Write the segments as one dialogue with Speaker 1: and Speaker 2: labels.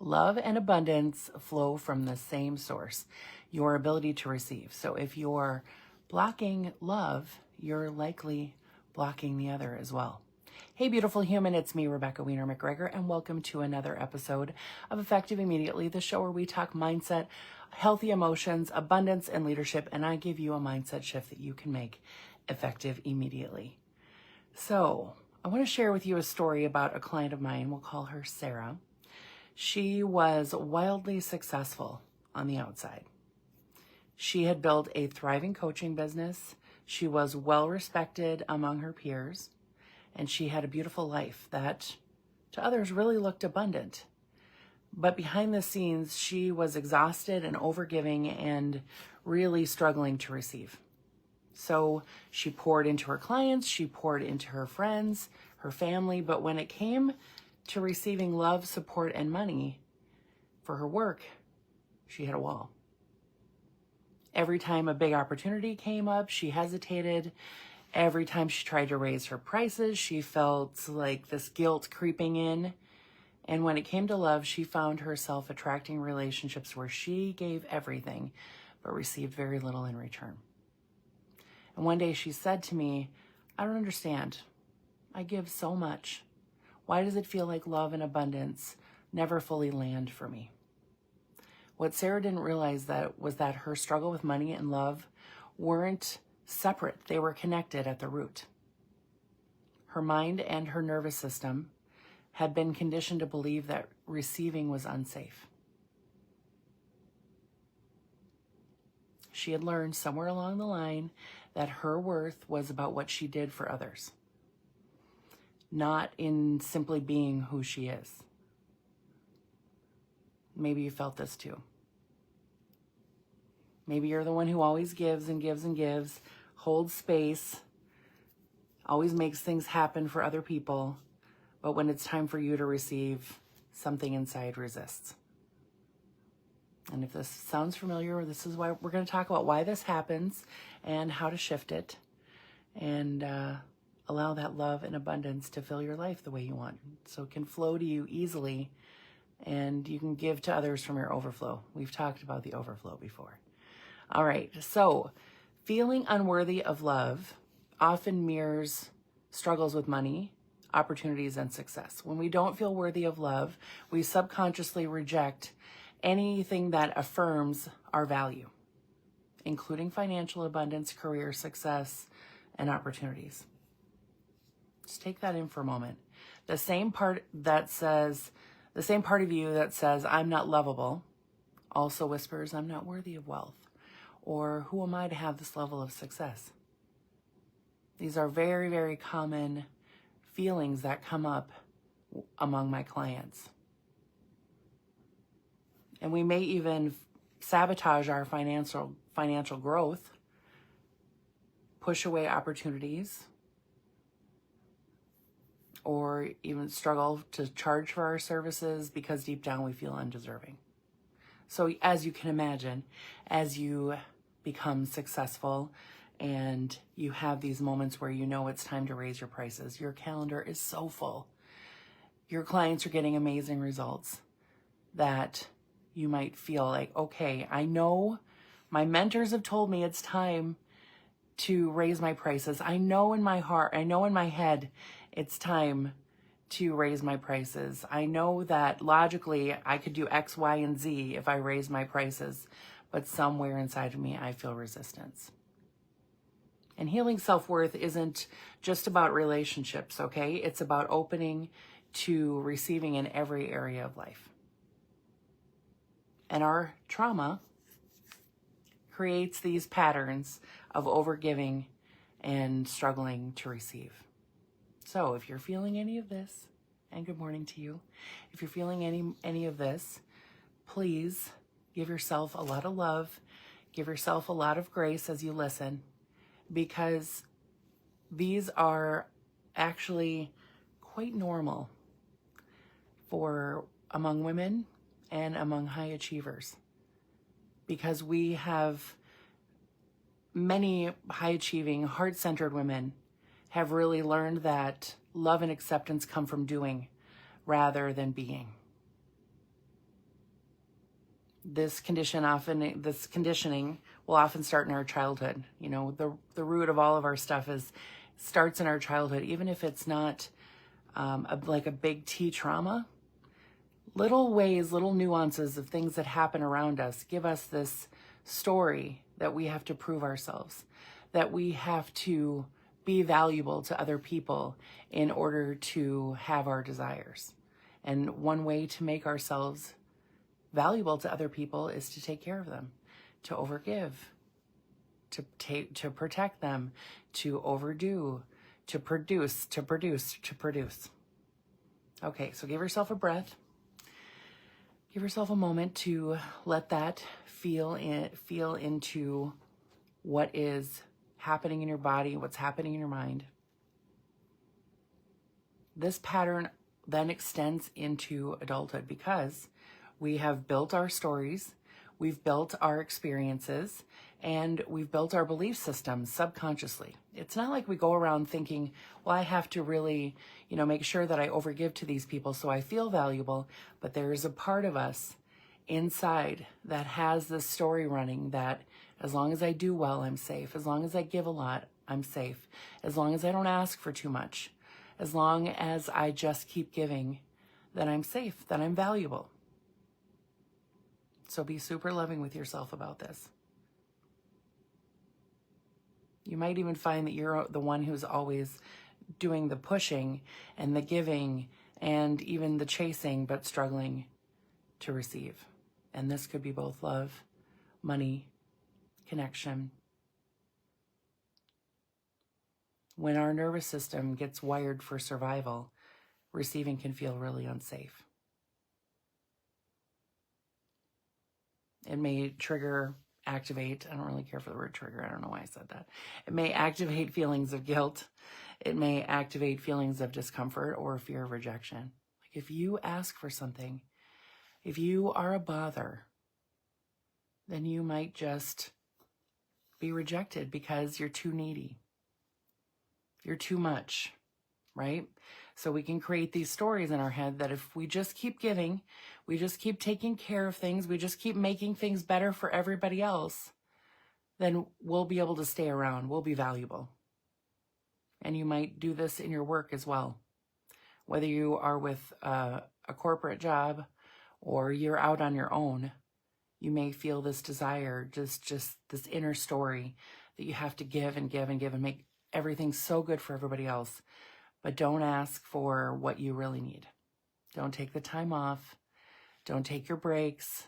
Speaker 1: Love and abundance flow from the same source, your ability to receive. So if you're blocking love, you're likely blocking the other as well. Hey, beautiful human, it's me, Rebecca Wiener McGregor, and welcome to another episode of Effective Immediately, the show where we talk mindset, healthy emotions, abundance, and leadership, and I give you a mindset shift that you can make effective immediately. So I want to share with you a story about a client of mine. We'll call her Sarah. She was wildly successful on the outside. She had built a thriving coaching business. She was well respected among her peers, and she had a beautiful life that to others really looked abundant. But behind the scenes, she was exhausted and overgiving and really struggling to receive. So she poured into her clients, she poured into her friends, her family, but when it came to receiving love, support, and money for her work, she hit a wall. Every time a big opportunity came up, she hesitated. Every time she tried to raise her prices, she felt like this guilt creeping in. And when it came to love, she found herself attracting relationships where she gave everything, but received very little in return. And one day she said to me, I don't understand. I give so much. Why does it feel like love and abundance never fully land for me? What Sarah didn't realize was that her struggle with money and love weren't separate. They were connected at the root. Her mind and her nervous system had been conditioned to believe that receiving was unsafe. She had learned somewhere along the line that her worth was about what she did for others, not in simply being who she is. Maybe you felt this too. Maybe you're the one who always gives and gives and gives, holds space, always makes things happen for other people, but when it's time for you to receive, something inside resists. And if this sounds familiar, this is why we're going to talk about why this happens and how to shift it and allow that love and abundance to fill your life the way you want. So it can flow to you easily and you can give to others from your overflow. We've talked about the overflow before. All right, so feeling unworthy of love often mirrors struggles with money, opportunities, and success. When we don't feel worthy of love, we subconsciously reject anything that affirms our value, including financial abundance, career success, and opportunities. Just take that in for a moment. The same part of you that says, I'm not lovable, also whispers, I'm not worthy of wealth, or who am I to have this level of success? These are very, very common feelings that come up among my clients. And we may even sabotage our financial growth, push away opportunities, or even struggle to charge for our services because deep down we feel undeserving. So as you can imagine, as you become successful and you have these moments where you know it's time to raise your prices, your calendar is so full. Your clients are getting amazing results that you might feel like, okay, I know my mentors have told me it's time to raise my prices. I know in my heart, I know in my head, it's time to raise my prices. I know that logically I could do X, Y, and Z if I raise my prices, but somewhere inside of me, I feel resistance. And healing self-worth isn't just about relationships, okay? It's about opening to receiving in every area of life. And our trauma creates these patterns of overgiving and struggling to receive. So if you're feeling any of this, and good morning to you, if you're feeling any of this, please give yourself a lot of love, give yourself a lot of grace as you listen, because these are actually quite normal for among women and among high achievers, because we have many high achieving, heart-centered women have really learned that love and acceptance come from doing rather than being. This conditioning will often start in our childhood. You know, the root of all of our stuff starts in our childhood, even if it's not like a big T trauma. Little ways, little nuances of things that happen around us give us this story that we have to prove ourselves, that we have to be valuable to other people in order to have our desires. And one way to make ourselves valuable to other people is to take care of them, to overgive, to protect them, to overdo, to produce. Okay, so give yourself a breath. Give yourself a moment to let that feel into what is happening in your body, what's happening in your mind. This pattern then extends into adulthood because we have built our stories, we've built our experiences, and we've built our belief systems subconsciously. It's not like we go around thinking, well, I have to really, make sure that I overgive to these people so I feel valuable. But there is a part of us inside that has this story running that as long as I do well, I'm safe. As long as I give a lot, I'm safe. As long as I don't ask for too much, as long as I just keep giving, then I'm safe, then I'm valuable. So be super loving with yourself about this. You might even find that you're the one who's always doing the pushing and the giving and even the chasing, but struggling to receive. And this could be both love, money, connection. When our nervous system gets wired for survival, receiving can feel really unsafe. It may activate, I don't really care for the word trigger, I don't know why I said that. It may activate feelings of guilt. It may activate feelings of discomfort or fear of rejection. Like if you ask for something, if you are a bother, then you might just be rejected because you're too needy. You're too much, right? So we can create these stories in our head that if we just keep giving, we just keep taking care of things, we just keep making things better for everybody else, then we'll be able to stay around, we'll be valuable. And you might do this in your work as well. Whether you are with a corporate job or you're out on your own, you may feel this desire, just this inner story that you have to give and give and give and make everything so good for everybody else. But don't ask for what you really need. Don't take the time off. Don't take your breaks.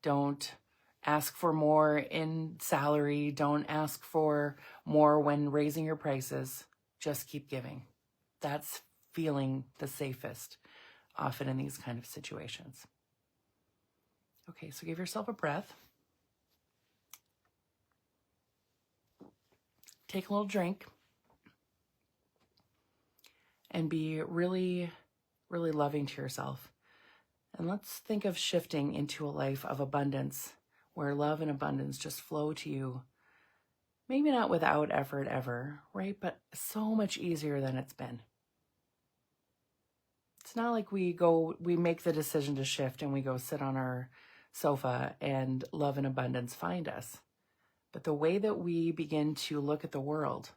Speaker 1: Don't ask for more in salary. Don't ask for more when raising your prices. Just keep giving. That's feeling the safest often in these kind of situations. Okay, so give yourself a breath. Take a little drink. And be really, really loving to yourself. And let's think of shifting into a life of abundance, where love and abundance just flow to you. Maybe not without effort ever, right? But so much easier than it's been. It's not like we make the decision to shift and we go sit on our sofa and love and abundance find us. But the way that we begin to look at the world,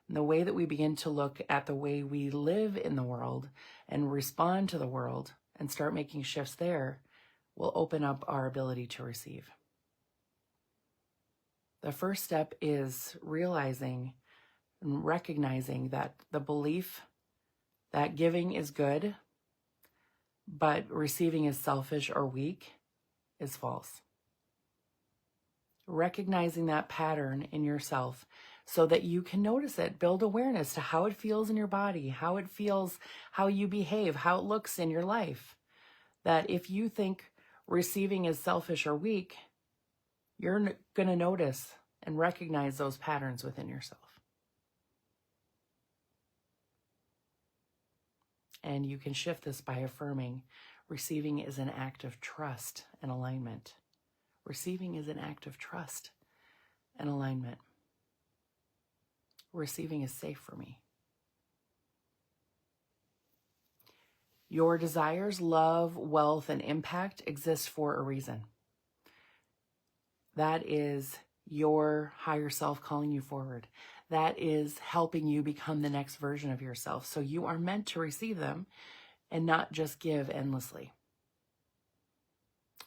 Speaker 1: and the way that we begin to look at the way we live in the world and respond to the world and start making shifts there will open up our ability to receive. The first step is realizing and recognizing that the belief that giving is good, but receiving is selfish or weak is false. Recognizing that pattern in yourself so that you can notice it, build awareness to how it feels in your body, how it feels, how you behave, how it looks in your life. That if you think receiving is selfish or weak, you're going to notice and recognize those patterns within yourself. And you can shift this by affirming receiving is an act of trust and alignment. Receiving is an act of trust and alignment. Receiving is safe for me. Your desires, love, wealth, and impact exist for a reason. That is your higher self calling you forward. That is helping you become the next version of yourself. So you are meant to receive them and not just give endlessly.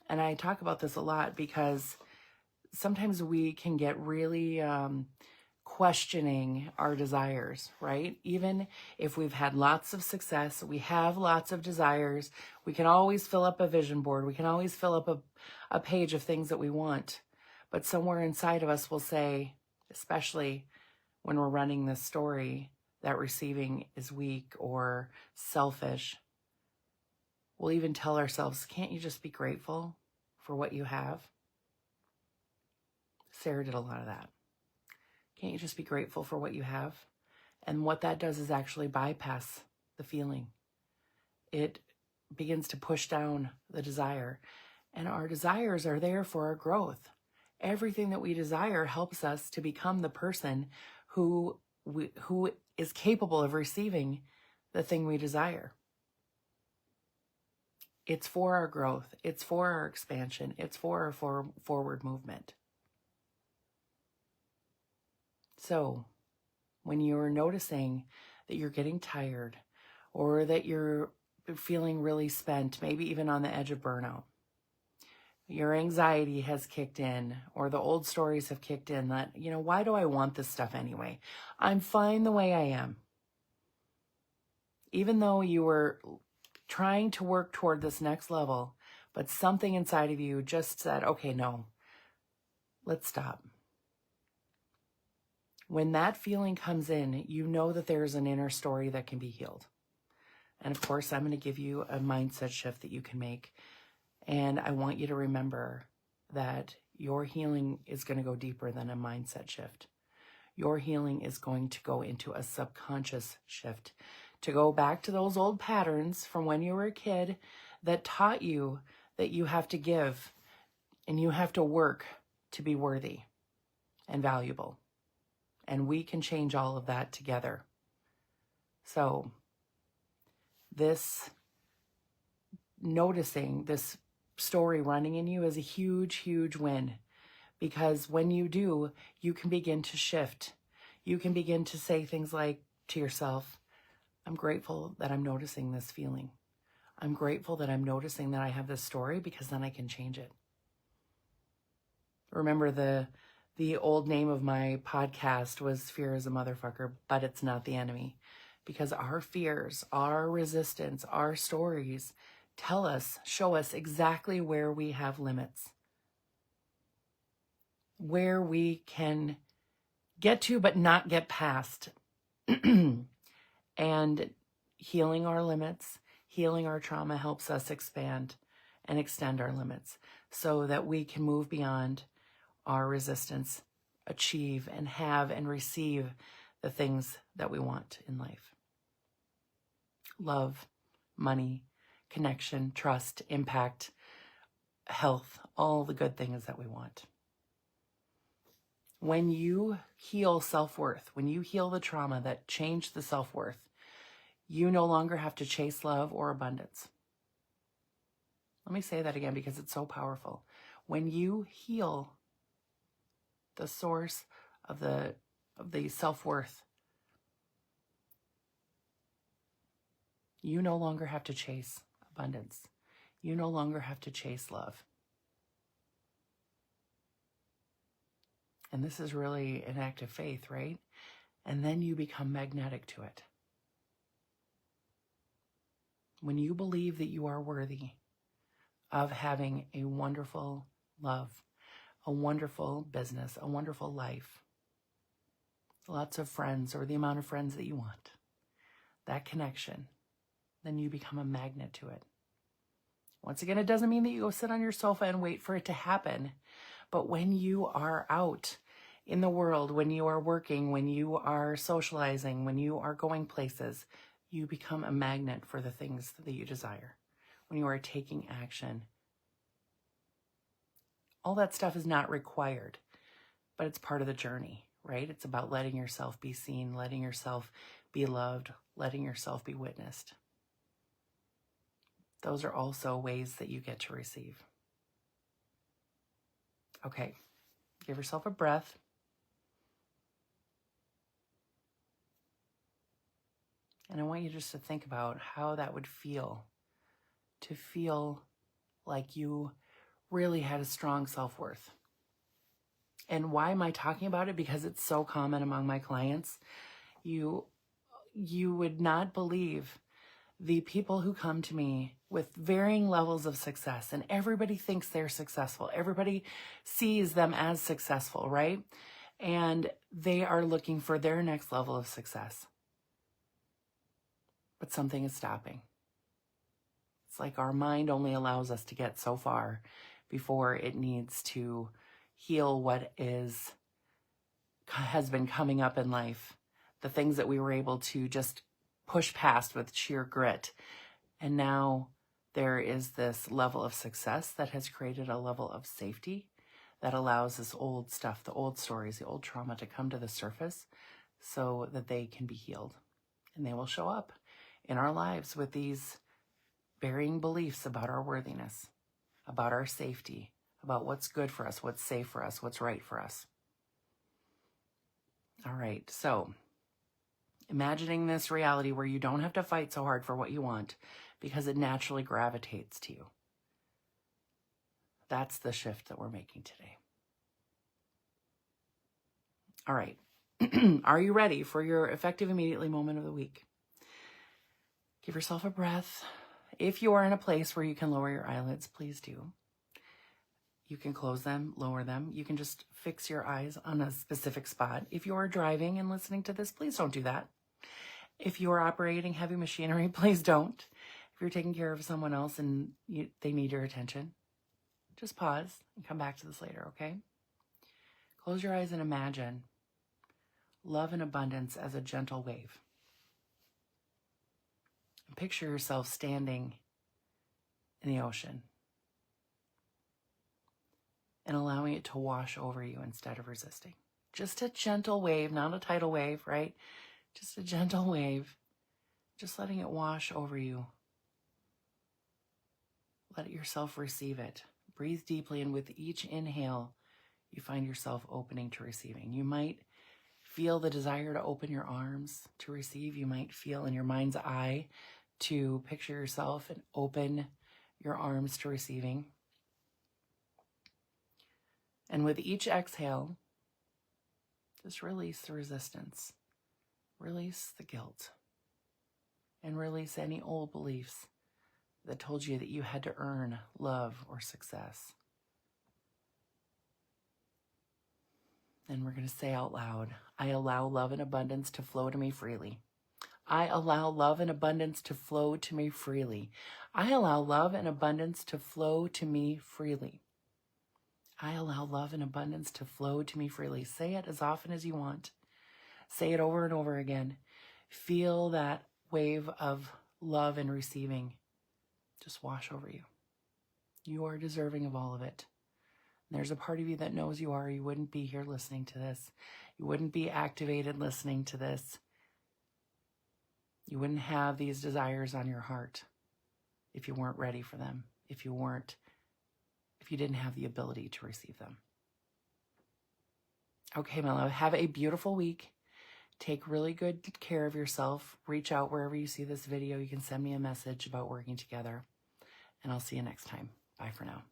Speaker 1: And I talk about this a lot because sometimes we can get really questioning our desires, right? Even if we've had lots of success, we have lots of desires, we can always fill up a vision board, we can always fill up a page of things that we want. But somewhere inside of us will say, especially when we're running this story, that receiving is weak or selfish, we'll even tell ourselves, can't you just be grateful for what you have? Sarah did a lot of that. Can't you just be grateful for what you have? And what that does is actually bypass the feeling. It begins to push down the desire. And our desires are there for our growth. Everything that we desire helps us to become the person who is capable of receiving the thing we desire. It's for our growth. It's for our expansion. It's for our forward movement. So when you're noticing that you're getting tired or that you're feeling really spent, maybe even on the edge of burnout, your anxiety has kicked in or the old stories have kicked in that, why do I want this stuff anyway? I'm fine the way I am. Even though you were trying to work toward this next level, but something inside of you just said, okay, no, let's stop. When that feeling comes in, you know that there's an inner story that can be healed. And of course, I'm going to give you a mindset shift that you can make. And I want you to remember that your healing is going to go deeper than a mindset shift. Your healing is going to go into a subconscious shift, to go back to those old patterns from when you were a kid that taught you that you have to give and you have to work to be worthy and valuable. And we can change all of that together. So this noticing this story running in you is a huge, huge win. Because when you do, you can begin to shift. You can begin to say things like to yourself, I'm grateful that I'm noticing this feeling. I'm grateful that I'm noticing that I have this story because then I can change it. Remember the old name of my podcast was Fear is a Motherfucker, but it's not the enemy. Because our fears, our resistance, our stories show us exactly where we have limits. Where we can get to but not get past. And healing our limits, healing our trauma helps us expand and extend our limits so that we can move beyond our resistance, achieve and have and receive the things that we want in life. Love, money, connection, trust, impact, health, all the good things that we want. When you heal self-worth, when you heal the trauma that changed the self-worth, you no longer have to chase love or abundance. Let me say that again because it's so powerful. When you heal the source of the self-worth, you no longer have to chase abundance. You no longer have to chase love. And this is really an act of faith, right? And then you become magnetic to it. When you believe that you are worthy of having a wonderful love, a wonderful business, a wonderful life, lots of friends or the amount of friends that you want, that connection, then you become a magnet to it. Once again, it doesn't mean that you go sit on your sofa and wait for it to happen. But when you are out in the world, when you are working, when you are socializing, when you are going places, you become a magnet for the things that you desire. When you are taking action. All that stuff is not required, but it's part of the journey, right? It's about letting yourself be seen, letting yourself be loved, letting yourself be witnessed. Those are also ways that you get to receive. Okay, Give yourself a breath. And I want you just to think about how that would feel, to feel like you really had a strong self-worth. And why am I talking about it? Because it's so common among my clients. You would not believe the people who come to me with varying levels of success, and everybody thinks they're successful. Everybody sees them as successful, right? And they are looking for their next level of success. But something is stopping. It's like our mind only allows us to get so far before it needs to heal what has been coming up in life. The things that we were able to just push past with sheer grit. And now there is this level of success that has created a level of safety that allows this old stuff, the old stories, the old trauma to come to the surface so that they can be healed. And they will show up in our lives with these varying beliefs about our worthiness, about our safety, about what's good for us, what's safe for us, what's right for us. All right, so imagining this reality where you don't have to fight so hard for what you want because it naturally gravitates to you. That's the shift that we're making today. All right, are you ready for your effective immediately moment of the week? Give yourself a breath. If you are in a place where you can lower your eyelids, please do. You can close them, lower them. You can just fix your eyes on a specific spot. If you are driving and listening to this, please don't do that. If you are operating heavy machinery, please don't. If you're taking care of someone else and they need your attention, just pause and come back to this later, okay? Close your eyes and imagine love and abundance as a gentle wave. And picture yourself standing in the ocean and allowing it to wash over you instead of resisting. Just a gentle wave, not a tidal wave, right? Just a gentle wave, just letting it wash over you. Let yourself receive it. Breathe deeply, and with each inhale, you find yourself opening to receiving. You might feel the desire to open your arms to receive. You might feel in your mind's eye to picture yourself and open your arms to receiving. And with each exhale, just release the resistance, release the guilt, and release any old beliefs that told you that you had to earn love or success. And we're going to say out loud, I allow love and abundance to flow to me freely. I allow love and abundance to flow to me freely. I allow love and abundance to flow to me freely. I allow love and abundance to flow to me freely. Say it as often as you want. Say it over and over again. Feel that wave of love and receiving just wash over you. You are deserving of all of it. And there's a part of you that knows you are. You wouldn't be here listening to this. You wouldn't be activated listening to this. You wouldn't have these desires on your heart if you weren't ready for them, if you didn't have the ability to receive them. Okay, my love, have a beautiful week. Take really good care of yourself. Reach out wherever you see this video. You can send me a message about working together, and I'll see you next time. Bye for now.